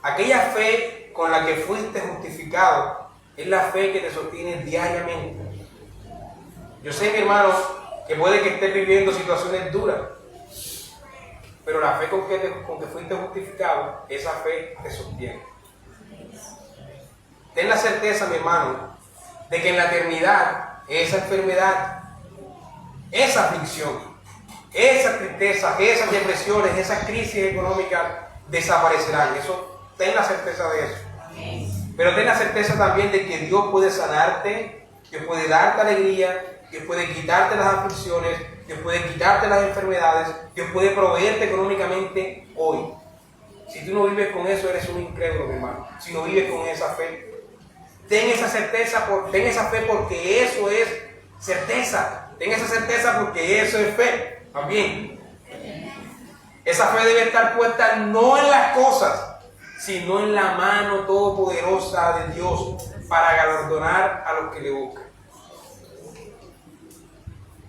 Aquella fe con la que fuiste justificado es la fe que te sostiene diariamente. Yo sé, mi hermano, que puede que estés viviendo situaciones duras, pero la fe con que fuiste justificado, esa fe te sostiene. Ten la certeza, mi hermano, de que en la eternidad esa enfermedad, esa aflicción, esa tristeza, esas depresiones, esas crisis económicas desaparecerán. Ten la certeza de eso. Pero ten la certeza también de que Dios puede sanarte, que puede darte alegría, que puede quitarte las aflicciones, que puede quitarte las enfermedades, que puede proveerte económicamente hoy. Si tú no vives con eso, eres un incrédulo, mi hermano. Si no vives con esa fe, ten esa certeza, ten esa fe porque eso es certeza. Ten esa certeza porque eso es fe. También. Esa fe debe estar puesta no en las cosas, sino en la mano todopoderosa de Dios para galardonar a los que le buscan.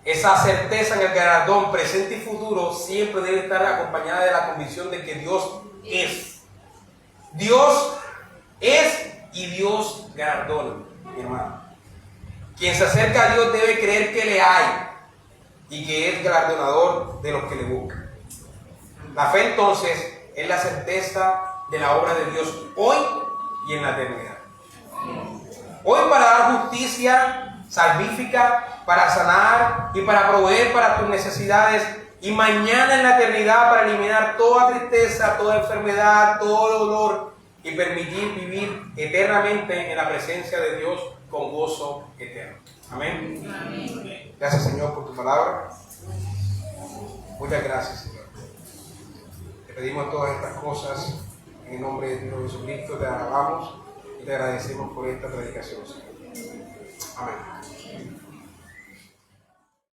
Esa certeza en el galardón presente y futuro siempre debe estar acompañada de la convicción de que Dios es. Dios es y Dios galardona, mi hermano. Quien se acerca a Dios debe creer que le hay y que es galardonador de los que le buscan. La fe entonces es la certeza de la obra de Dios hoy y en la eternidad. Hoy para dar justicia salvífica, para sanar y para proveer para tus necesidades, y mañana en la eternidad para eliminar toda tristeza, toda enfermedad, todo dolor y permitir vivir eternamente en la presencia de Dios con gozo eterno. Amén. Amén. Gracias, Señor, por tu palabra. Muchas gracias, Señor. Te pedimos todas estas cosas en el nombre de Dios Jesucristo. Te alabamos y te agradecemos por esta predicación, Señor. Amén.